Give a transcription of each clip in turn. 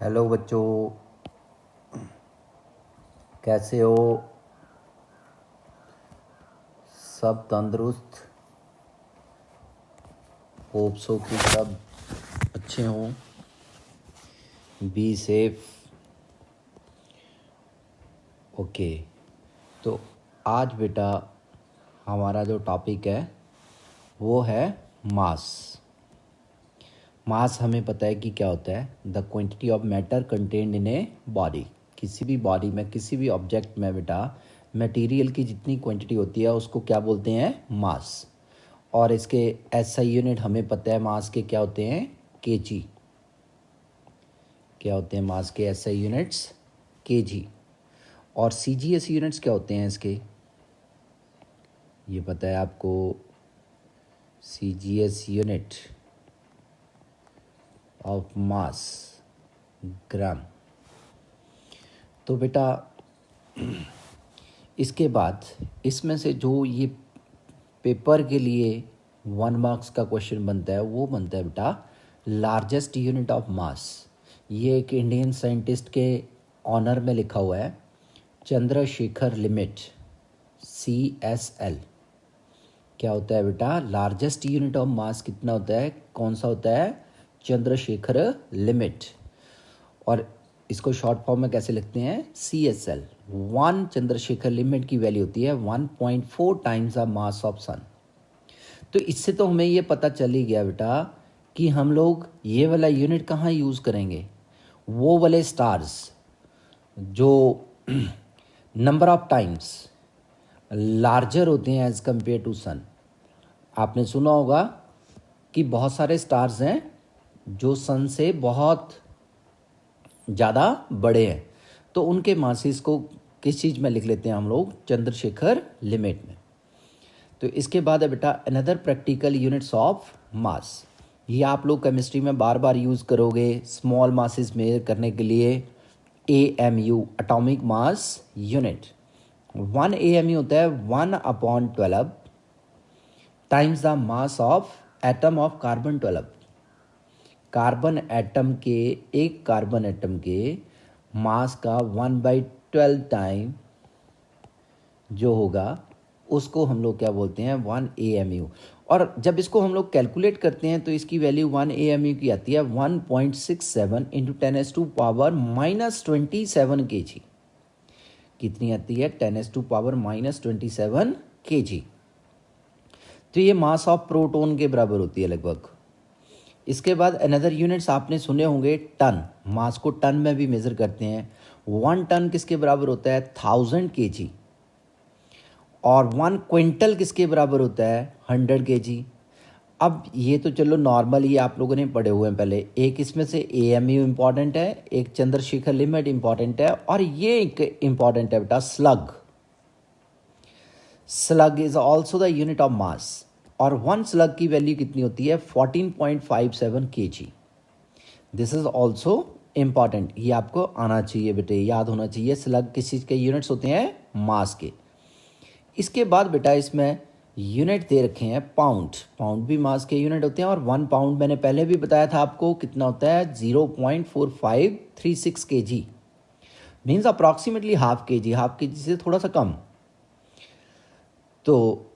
Hello बच्चों, कैसे हो? सब तंदुरुस्त? होप सो कि सब अच्छे हों। Be safe. ओके, तो आज बेटा हमारा जो टॉपिक है वो है मास। मास हमें पता है कि क्या होता है, the quantity of matter contained in a body. किसी भी बॉडी में, किसी भी ऑब्जेक्ट में बेटा मटेरियल की जितनी क्वांटिटी होती है उसको क्या बोलते हैं? मास। और इसके एसआई यूनिट हमें पता है मास के क्या होते हैं? केजी। क्या होते हैं मास के एसआई यूनिट्स? केजी। और सीजीएस यूनिट्स क्या होते हैं इसके? ये पता है आपको? सीजीएस यूनिट ऑफ मास ग्राम। तो बेटा इसके बाद इसमें से जो ये पेपर के लिए 1 मार्क्स का क्वेश्चन बनता है वो बनता है बेटा लार्जेस्ट यूनिट ऑफ मास। ये एक इंडियन साइंटिस्ट के ऑनर में लिखा हुआ है, चंद्रशेखर लिमिट, CSL। क्या होता है बेटा? लार्जेस्ट यूनिट ऑफ मास कितना होता है? कौन सा होता है? चंद्रशेखर लिमिट। और इसको शॉर्ट फॉर्म में कैसे लिखते हैं? CSL। 1 चंद्रशेखर लिमिट की वैल्यू होती है 1.4 टाइम्स द मास ऑफ सन। तो इससे तो हमें ये पता चल ही गया बेटा कि हम लोग ये वाला यूनिट कहाँ यूज़ करेंगे। वो वाले स्टार्स जो नंबर ऑफ टाइम्स लार्जर होते हैं एज कंपेयर टू सन। आपने सुना होगा कि बहुत सारे स्टार्स हैं जो सन से बहुत ज़्यादा बड़े हैं, तो उनके मासेस को किस चीज़ में लिख लेते हैं हम लोग? चंद्रशेखर लिमिट में। तो इसके बाद है बेटा another practical units of mass. ये आप लोग केमिस्ट्री में बार बार यूज़ करोगे स्मॉल मासेस मेजर करने के लिए। AMU, atomic mass unit. 1 AMU होता है 1/12 times the mass of atom of carbon 12। Carbon atom के, एक कार्बन एटम के मास का 1/12 टाइम जो होगा उसको हम लोग क्या बोलते हैं? 1 AMU। और जब इसको हम लोग कैलकुलेट करते हैं तो इसकी वैल्यू 1 AMU की आती है 1.67 इंटू 10⁻⁻27 kg। कितनी आती है? 10⁻⁻27 kg। तो ये मास ऑफ प्रोटॉन के बराबर होती है लगभग। इसके बाद अनदर यूनिट्स आपने सुने होंगे, टन। मास को टन में भी मेजर करते हैं। 1 टन किसके बराबर होता है? 1000 kg। और 1 क्विंटल किसके बराबर होता है? 100 kg। अब ये तो चलो नॉर्मल ही आप लोगों ने पढ़े हुए हैं पहले। एक इसमें से AMU इम्पॉर्टेंट है, एक चंद्रशेखर लिमिट इम्पॉर्टेंट है, और ये एक इम्पॉर्टेंट है बेटा slug. Slug is also the unit of mass. और 1 स्लग की वैल्यू कितनी होती है? 14.57 kg। This is also important. ये आपको आना चाहिए बेटे, याद होना चाहिए। स्लग किस चीज़ के यूनिट्स होते हैं? मास के। इसके बाद बेटा इसमें यूनिट दे रखे हैं पाउंड। पाउंड भी मास के यूनिट होते हैं। और 1 पाउंड मैंने पहले भी बताया था आपको कितना होता है? 0.4536 kg। Means approximately half kg, half kg से थोड़ा सा कम। तो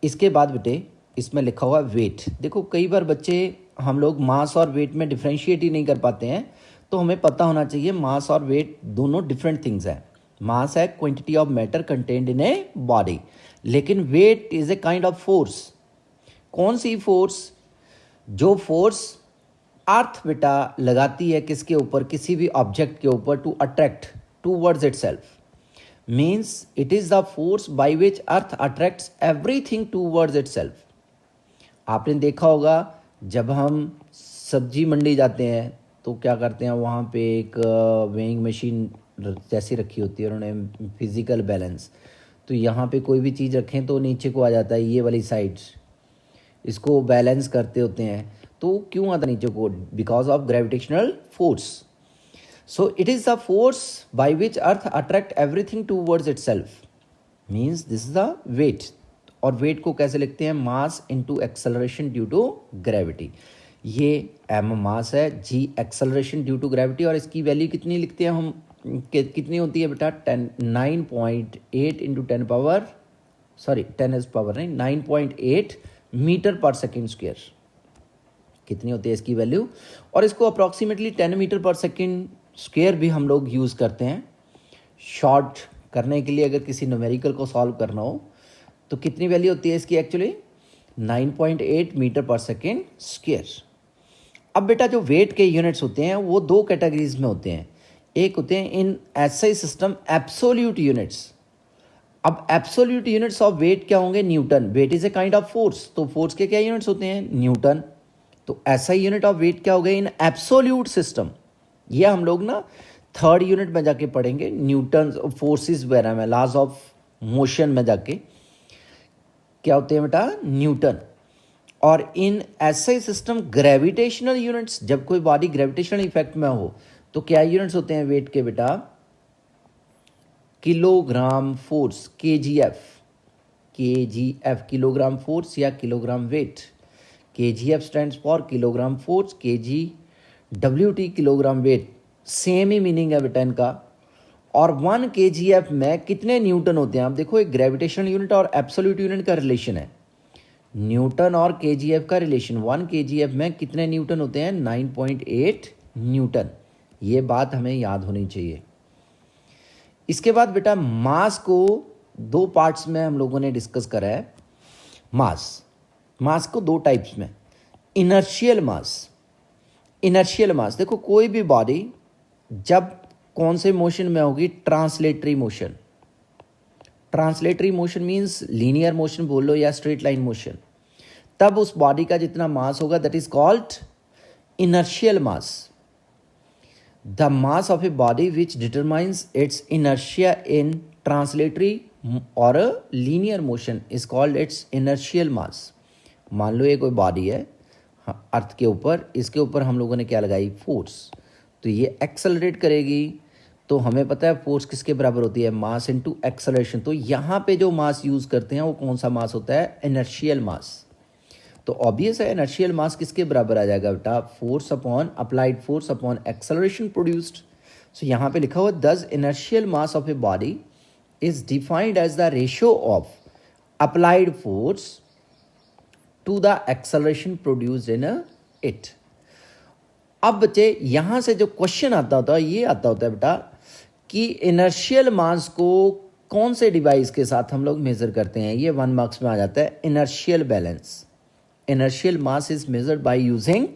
इसके बाद बेटे इसमें लिखा हुआ वेट। देखो कई बार बच्चे हम लोग मास और वेट में डिफ्रेंशिएट ही नहीं कर पाते हैं, तो हमें पता होना चाहिए मास और वेट दोनों डिफरेंट थिंग्स हैं। मास है quantity of matter contained in a body, लेकिन weight is a kind of force. कौन सी फोर्स? जो फोर्स अर्थ बेटा लगाती है किसके ऊपर? किसी भी ऑब्जेक्ट के ऊपर, to attract towards itself. Means it is the force by which earth attracts everything towards itself. आपने देखा होगा जब हम सब्जी मंडी जाते हैं तो क्या करते हैं, वहाँ पे एक वेइंग मशीन जैसी रखी होती है उन्होंने, फिजिकल बैलेंस। तो यहाँ पे कोई भी चीज़ रखें तो नीचे को आ जाता है, ये वाली साइड इसको बैलेंस करते होते हैं। तो क्यों आता नीचे को? Because of gravitational force. So it is the force by which earth attract everything towards itself. Means this is the weight. और वेट को कैसे लिखते हैं? Mass into acceleration due to gravity. ये m मास है, g acceleration due to gravity, और इसकी value कितनी लिखते हैं हम, कितनी होती है बेटा, 9.8 इंटू 10 पावर, सॉरी 10 पावर नहीं, 9.8 मीटर पर सेकेंड स्क्वायर, कितनी होती है इसकी वैल्यू। और इसको अप्रॉक्सीमेटली 10 मीटर पर सेकेंड स्क्वायर भी हम लोग यूज़ करते हैं शॉर्ट करने के लिए, अगर किसी न्यूमेरिकल को सॉल्व करना हो तो कितनी वैल्यू होती है इसकी एक्चुअली, 9.8 मीटर पर सेकेंड स्क्वायर। अब बेटा जो वेट के यूनिट्स होते हैं वो दो कैटेगरीज में होते हैं, एक होते हैं in SI system absolute units. अब एब्सोल्यूट यूनिट्स ऑफ वेट क्या होंगे, newton, weight is a kind of force, तो फोर्स के क्या यूनिट्स होते हैं, न्यूटन। तो एसआई यूनिट ऑफ वेट क्या हो गए इन एब्सोल्यूट सिस्टम, ये हम लोग ना थर्ड यूनिट में जाके पढ़ेंगे, न्यूटन फोर्सेस वगैरह में, लॉज ऑफ मोशन में जाके क्या होते हैं बेटा, न्यूटन। और इन एसआई सिस्टम ग्रेविटेशनल यूनिट्स, जब कोई बॉडी ग्रेविटेशनल इफेक्ट में हो तो क्या यूनिट्स होते हैं वेट के बेटा, kilogram force, KGF, KGF kilogram force या kilogram weight, KGF stands for kilogram force, KG WT kilogram weight, same ही मीनिंग है बेटा इनका। और 1 केजीएफ में कितने न्यूटन होते हैं, आप देखो एक ग्रेविटेशनल यूनिट और एब्सोल्यूट यूनिट का रिलेशन है, न्यूटन और केजीएफ का रिलेशन, 1 केजीएफ में कितने न्यूटन होते हैं, 9.8 न्यूटन, ये बात हमें याद होनी चाहिए। इसके बाद बेटा मास को दो पार्ट्स में हम लोगों ने डिस्कस करा है, मास को दो टाइप्स में, इनर्शियल मास, इनर्शियल मास, देखो कोई भी बॉडी जब कौन से मोशन में होगी, translatory motion, translatory motion means linear motion बोल लो या स्ट्रेट लाइन मोशन, तब उस बॉडी का जितना मास होगा that is called inertial mass. The mass of a body which determines its inertia in translatory और linear motion is called its inertial mass. मान लो ये कोई बॉडी है अर्थ के ऊपर, इसके ऊपर हम लोगों ने क्या लगाई, फोर्स, तो ये एक्सेलरेट करेगी, तो हमें पता है फोर्स किसके बराबर होती है, मास इनटू एक्सेलरेशन। तो यहाँ पे जो मास यूज करते हैं वो कौन सा मास होता है, इनर्शियल मास। तो ऑब्वियस है इनर्शियल मास किसके बराबर आ जाएगा बेटा, force upon applied force upon acceleration produced. So यहाँ पे लिखा हुआ thus inertial mass of a body is defined as the ratio of applied force to the acceleration produced in it. अब बच्चे यहां से जो क्वेश्चन आता होता है ये आता होता है बेटा कि इनर्शियल मास को कौन से डिवाइस के साथ हम लोग मेजर करते हैं, ये 1 मार्क्स में आ जाता है, inertial balance. Inertial mass is measured by using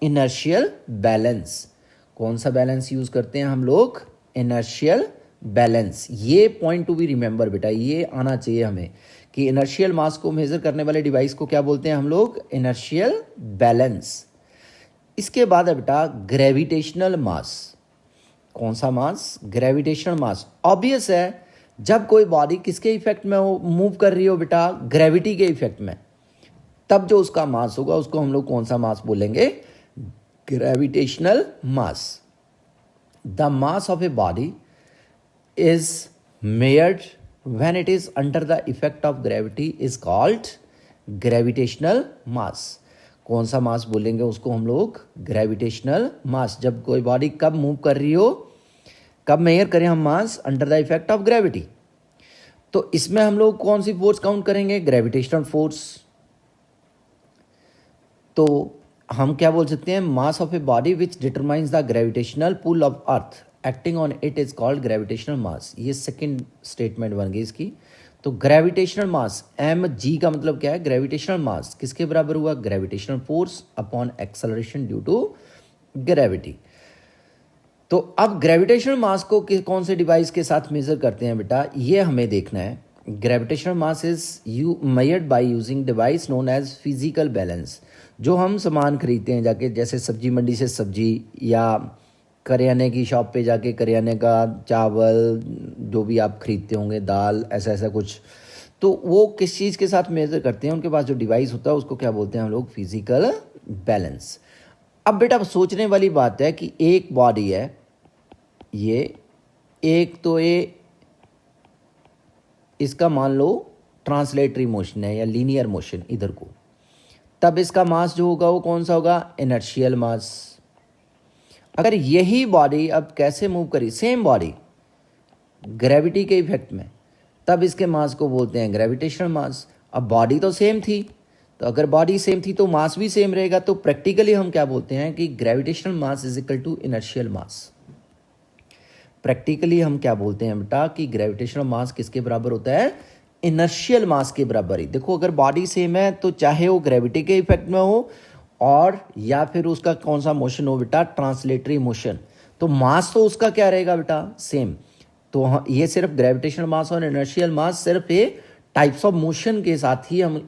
inertial balance. कौन सा बैलेंस यूज करते हैं हम लोग, इनर्शियल बैलेंस। ये पॉइंट टू बी रिमेंबर बेटा, ये आना चाहिए हमें कि इनर्शियल मास को मेजर करने वाले डिवाइस को क्या बोलते हैं हम लोग, इनर्शियल बैलेंस। इसके बाद है बेटा ग्रेविटेशनल मास। कौन सा मास, ग्रेविटेशनल मास। ऑब्वियस है जब कोई बॉडी किसके इफेक्ट में हो, मूव कर रही हो बेटा, ग्रेविटी के इफेक्ट में, तब जो उसका मास होगा उसको हम लोग कौन सा मास बोलेंगे, gravitational mass. The mass of a body is measured when it is under the effect of gravity is called gravitational mass। कौन सा मास बोलेंगे उसको हम लोग, ग्रेविटेशनल मास। जब कोई बॉडी कब मूव कर रही हो, कब मेजर करें हम mass, under the effect of gravity. तो इसमें हम लोग कौन सी फोर्स काउंट करेंगे, ग्रेविटेशनल फोर्स। तो हम क्या बोल सकते हैं, mass of a body which determines the gravitational pull of earth acting on it is called gravitational mass. ये सेकंड स्टेटमेंट बन गई इसकी। तो ग्रेविटेशनल मास, एम जी का मतलब क्या है, ग्रेविटेशनल मास किसके बराबर हुआ, gravitational force upon acceleration due to gravity. तो अब ग्रेविटेशनल मास को कौन से डिवाइस के साथ मेजर करते हैं बेटा, ये हमें देखना है। Gravitational mass is measured by using device known as physical balance. जो हम सामान खरीदते हैं जाके, जैसे सब्जी मंडी से सब्जी या करियाने की शॉप पे जाके करियाने का चावल जो भी आप खरीदते होंगे, दाल, ऐसा ऐसा कुछ, तो वो किस चीज़ के साथ मेजर करते हैं, उनके पास जो डिवाइस होता है उसको क्या बोलते हैं हम लोग, फिजिकल बैलेंस। अब बेटा सोचने वाली बात है कि एक बॉडी है, ये एक तो ये इसका मान लो ट्रांसलेटरी मोशन है या लीनियर मोशन इधर को, तब इसका मास जो होगा वो कौन सा होगा, इनर्शियल मास। अगर यही बॉडी अब कैसे मूव करी, सेम बॉडी ग्रेविटी के इफेक्ट में, तब इसके मास को बोलते हैं ग्रेविटेशनल मास। अब बॉडी तो सेम थी, तो अगर बॉडी सेम थी तो मास भी सेम रहेगा, तो प्रैक्टिकली हम क्या बोलते हैं कि gravitational mass is equal to inertial mass. Practically हम क्या बोलते हैं बेटा कि ग्रेविटेशनल मास किसके बराबर होता है, इनर्शियल मास के बराबर ही। देखो अगर बॉडी सेम है तो चाहे वो ग्रेविटी के इफेक्ट में हो और या फिर उसका कौन सा मोशन हो बेटा, ट्रांसलेटरी मोशन, तो मास तो उसका क्या रहेगा बेटा, सेम। तो ये सिर्फ ग्रेविटेशनल मास और इनर्शियल मास सिर्फ ये टाइप्स ऑफ मोशन के साथ ही हम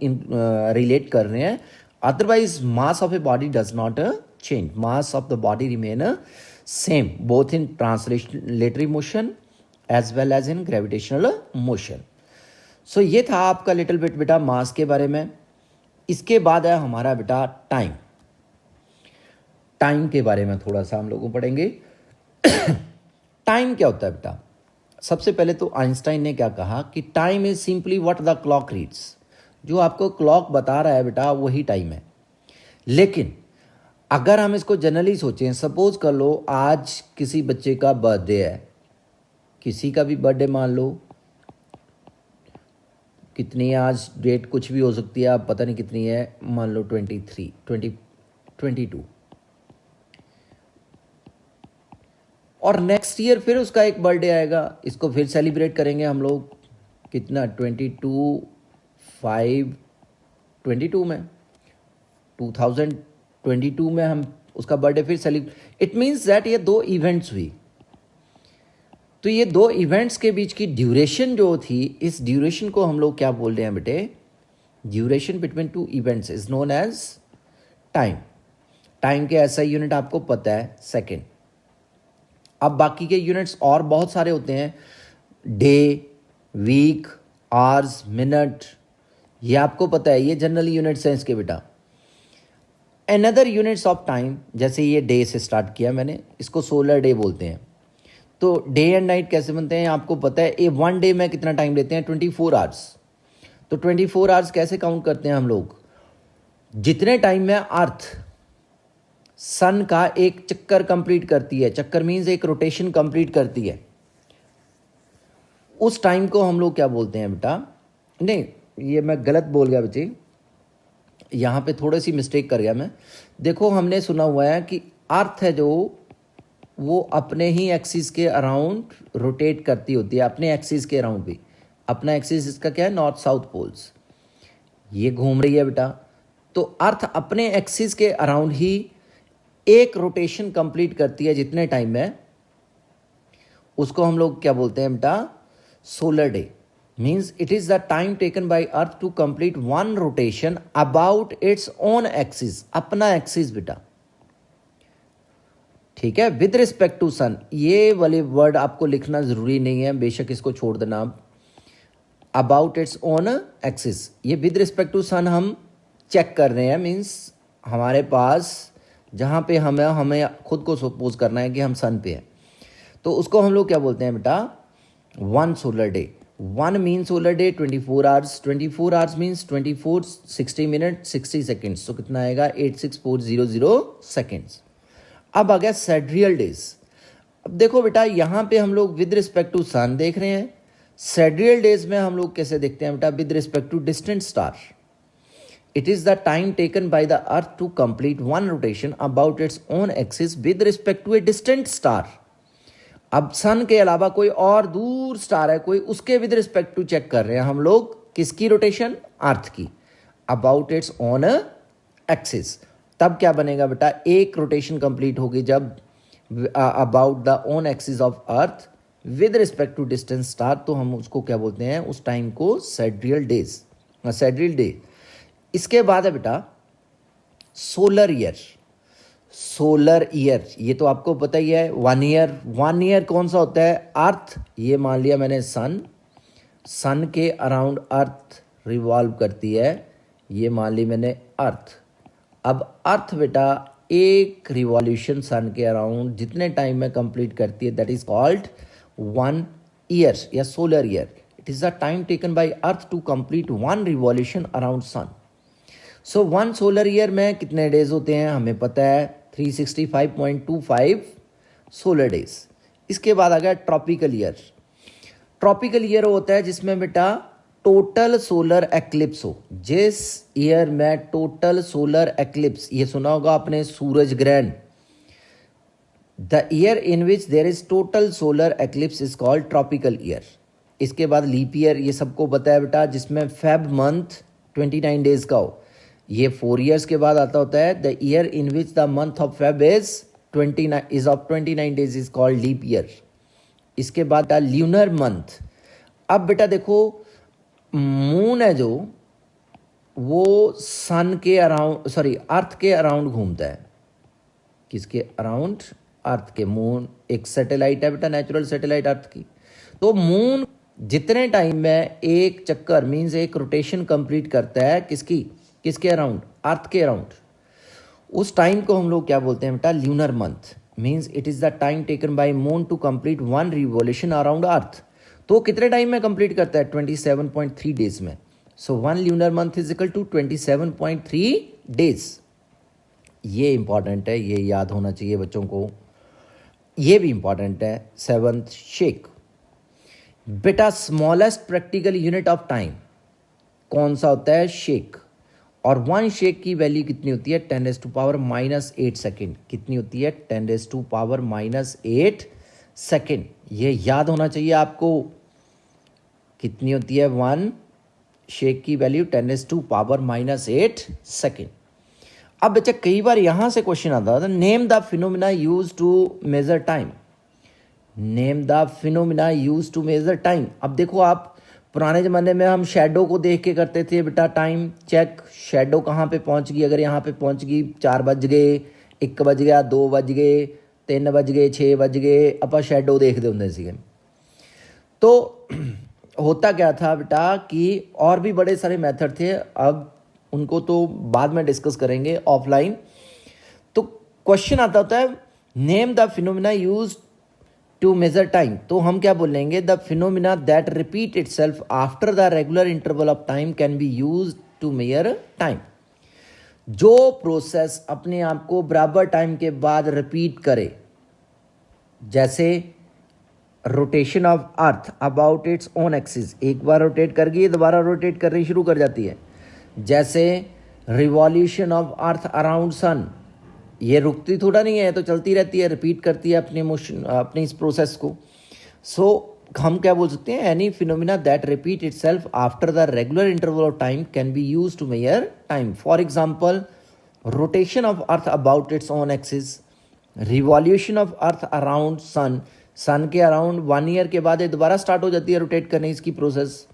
रिलेट कर रहे हैं, otherwise mass of a body does not change, mass of the body remain same both in translatory motion as well as in gravitational motion. So ये था आपका लिटिल बिट बेटा मास के बारे में। इसके बाद है हमारा बेटा टाइम। टाइम के बारे में थोड़ा सा हम लोगों पढ़ेंगे। टाइम क्या होता है बेटा, सबसे पहले तो आइंस्टाइन ने क्या कहा कि time is simply what the clock reads. जो आपको क्लॉक बता रहा है बेटा वही टाइम है। लेकिन अगर हम इसको जनरली सोचें, सपोज कर लो आज किसी बच्चे का बर्थडे है, किसी का भी बर्थडे मान लो, कितनी आज डेट कुछ भी हो सकती है, आप पता नहीं कितनी है, मान लो 23, 22, और नेक्स्ट ईयर फिर उसका एक बर्थडे आएगा, इसको फिर सेलिब्रेट करेंगे हम लोग, कितना 22 में 2022 में हम उसका बर्थडे फिर सेलिब्रेट। इट मीन्स दैट ये दो इवेंट्स हुई, तो ये दो इवेंट्स के बीच की ड्यूरेशन जो थी, इस ड्यूरेशन को हम लोग क्या बोल रहे हैं बेटे, duration between two events is known as time. Time के ऐसा यूनिट आपको पता है सेकेंड। अब बाकी के यूनिट्स और बहुत सारे होते हैं, डे, वीक, आवर्स, मिनट, ये आपको पता है, ये जनरल यूनिट्स हैं इसके बेटा। अनदर यूनिट्स ऑफ टाइम, जैसे ये डे से स्टार्ट किया मैंने, इसको सोलर डे बोलते हैं। तो डे एंड नाइट कैसे बनते हैं आपको पता है, ये वन डे में कितना टाइम लेते हैं, 24 आवर्स। तो 24 आवर्स कैसे काउंट करते हैं हम लोग, जितने टाइम में अर्थ सन का एक चक्कर कंप्लीट करती है, चक्कर मीन्स एक रोटेशन कंप्लीट करती है, उस टाइम को हम लोग क्या बोलते हैं बेटा, नहीं ये मैं गलत बोल गया बच्चे, यहाँ पे थोड़ी सी मिस्टेक कर गया मैं। देखो हमने सुना हुआ है कि अर्थ है जो वो अपने ही एक्सिस के अराउंड रोटेट करती होती है, अपने एक्सिस के अराउंड भी। अपना एक्सिस इसका क्या है, नॉर्थ साउथ पोल्स, ये घूम रही है बेटा। तो अर्थ अपने एक्सिस के अराउंड ही एक रोटेशन कंप्लीट करती है जितने टाइम में, उसको हम लोग क्या बोलते हैं बेटा, solar day. Means it is the time taken by earth to complete one rotation about its own axis, अपना एक्सिस बेटा, ठीक है, विद रिस्पेक्ट टू सन। ये वाले वर्ड आपको लिखना जरूरी नहीं है, बेशक इसको छोड़ देना आप। अबाउट इट्स ओन एक्सिस, ये विद रिस्पेक्ट टू सन हम चेक कर रहे हैं, मीन्स हमारे पास जहाँ पे हमें खुद को सपोज करना है कि हम सन पे हैं, तो उसको हम लोग क्या बोलते हैं बेटा, one solar day. One mean solar day 24 hours, 24 hours means 24 60 minute 60 seconds, तो कितना आएगा 86400 सेकेंड्स। अब आ गया सेड्रियल डेज। अब देखो बेटा यहाँ पे हम लोग विद रिस्पेक्ट टू सन देख रहे हैं, सेड्रियल डेज में हम लोग कैसे देखते हैं बेटा, with respect to distant star. It is the time taken by the earth to complete one rotation about its own axis with respect to a distant star. अब सन के अलावा कोई और दूर स्टार है कोई, उसके विद रिस्पेक्ट टू चेक कर रहे हैं हम लोग, किसकी रोटेशन, अर्थ की, अबाउट इट्स ओन एक्सिस। तब क्या बनेगा बेटा, एक रोटेशन कंप्लीट होगी जब about the own axis of earth with respect to distance star, तो हम उसको क्या बोलते हैं, उस टाइम को सेड्रियल डेज, सेड्रियल डे। इसके बाद है बेटा सोलर ईयर। सोलर ईयर ये तो आपको पता ही है, 1 ईयर। 1 ईयर कौन सा होता है, अर्थ, ये मान लिया मैंने सन, सन के अराउंड अर्थ रिवॉल्व करती है, ये मान ली मैंने अर्थ। अब अर्थ बेटा एक रिवॉल्यूशन सन के अराउंड जितने टाइम में कंप्लीट करती है, दैट इज कॉल्ड 1 ईयर या solar year. It is the time taken by earth to complete one revolution around sun. So one solar year में कितने डेज होते हैं हमें पता है, 365.25 सोलर डेज। इसके बाद आ गया ट्रॉपिकल ईयर। ट्रॉपिकल ईयर होता है जिसमें बेटा टोटल सोलर एक्लिप्स हो। जिस ईयर में टोटल सोलर एक्लिप्स, ये सुना होगा आपने, सूरज ग्रहण, the year in which there is total solar eclipse is called tropical year. इसके बाद लीप ईयर, ये सबको पता है बेटा, जिसमें फेब मंथ 29 डेज का हो। ये 4 ईयर्स के बाद आता होता है। The year in which the month of Feb is of 29 days is called leap year. इसके बाद ल्यूनर मंथ। अब बेटा देखो, मून है जो, वो सन के अराउंड, सॉरी अर्थ के अराउंड घूमता है। किसके अराउंड? अर्थ के। मून एक सैटेलाइट है बेटा, नेचुरल सैटेलाइट अर्थ की। तो मून जितने टाइम में एक चक्कर मीन्स एक रोटेशन कंप्लीट करता है, किसके अराउंड? अर्थ के अराउंड, उस टाइम को हम लोग क्या बोलते हैं बेटा? Lunar month. Means it is the time taken by moon to complete one revolution around earth. तो कितने टाइम में कंप्लीट करता है? 27.3 डेज में। So one lunar month is equal to 27.3 days. ये इंपॉर्टेंट है, ये याद होना चाहिए बच्चों को। ये भी इंपॉर्टेंट है। 7th shake. बेटा smallest practical unit of time कौन सा होता है? शेक। और वन शेक की वैल्यू कितनी होती है? 10⁻⁻8 सेकेंड। कितनी होती है? 10⁻⁻8 सेकेंड। ये याद होना चाहिए आपको। कितनी होती है? वन शेक की वैल्यू 10⁻⁻8 सेकेंड। अब बच्चा कई बार यहां से क्वेश्चन आता था, name the phenomena use to measure time. Name the phenomena use to measure time. अब देखो, आप पुराने ज़माने में हम शेडो को देख के करते थे बेटा टाइम चेक। शेडो कहाँ पे पहुँच गई? अगर यहाँ पे पहुँच गई, 4 बज गए, 1 बज गया, 2 बज गए, 3 बज गए, 6 बज गए, ਆਪਾਂ शेडो देखते होंगे सीगे। तो होता क्या था बेटा कि और भी बड़े सारे मेथड थे, अब उनको तो बाद में डिस्कस करेंगे ऑफलाइन। तो क्वेश्चन आता होता है, name the phenomena use to measure time. तो हम क्या बोलेंगे? The phenomena that repeat itself after the regular interval of time can be use to measure time. जो प्रोसेस अपने आप को बराबर टाइम के बाद रिपीट करे, जैसे rotation of earth about its own axis, एक बार रोटेट कर गई दोबारा रोटेट करनी शुरू कर जाती है। जैसे revolution of earth around sun, ये रुकती थोड़ा नहीं है, तो चलती रहती है, रिपीट करती है अपने मोशन, अपने इस प्रोसेस को। सो हम क्या बोल सकते हैं? Any phenomena that repeat itself after the regular interval of time can be use to measure time. For example, rotation of earth about its own axis, revolution of earth around sun. Sun के around 1 year के बाद ये दोबारा start हो जाती है rotate करने इसकी प्रोसेस।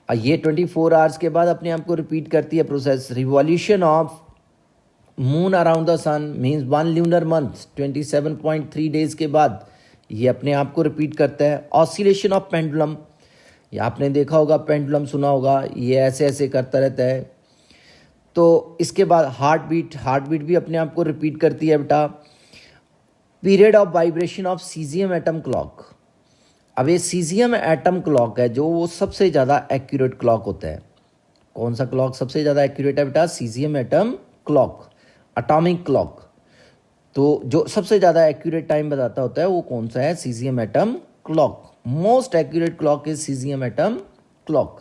ये 24 आवर्स के बाद अपने आप को रिपीट करती है process. Revolution of moon around the sun means 1 lunar month 27.3 days के बाद ये अपने आप को रिपीट करता है। ऑसिलेशन ऑफ पेंडुलम, ये आपने देखा होगा, पेंडुलम सुना होगा, ये ऐसे ऐसे करता रहता है। तो इसके बाद हार्ट बीट भी अपने आप को रिपीट करती है बेटा। Period of vibration of caesium atom clock. अब ये सीजियम एटम क्लॉक है जो वो सबसे ज़्यादा एक्यूरेट क्लॉक होता है। कौन सा क्लॉक सबसे ज़्यादा एक्यूरेट है बेटा? Caesium atom clock, atomic clock. तो जो सबसे ज़्यादा एक्यूरेट टाइम बताता होता है वो कौन सा है? Caesium atom clock. Most accurate clock is caesium atom clock.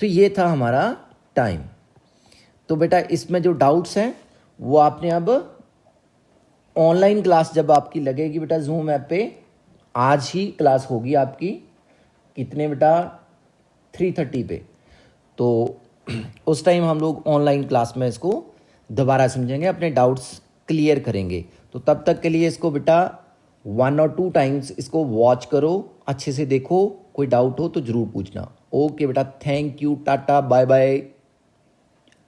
तो ये था हमारा टाइम। तो बेटा इसमें जो डाउट्स हैं वो आपने अब ऑनलाइन क्लास जब आपकी लगेगी बेटा जूम ऐप पे, आज ही क्लास होगी आपकी। कितने बेटा? 3:30 पे। तो उस टाइम हम लोग ऑनलाइन क्लास में इसको दोबारा समझेंगे, अपने डाउट्स क्लियर करेंगे। तो तब तक के लिए इसको बेटा 1 और 2 टाइम्स इसको वॉच करो, अच्छे से देखो, कोई डाउट हो तो ज़रूर पूछना। ओके बेटा, thank you, tata, bye bye.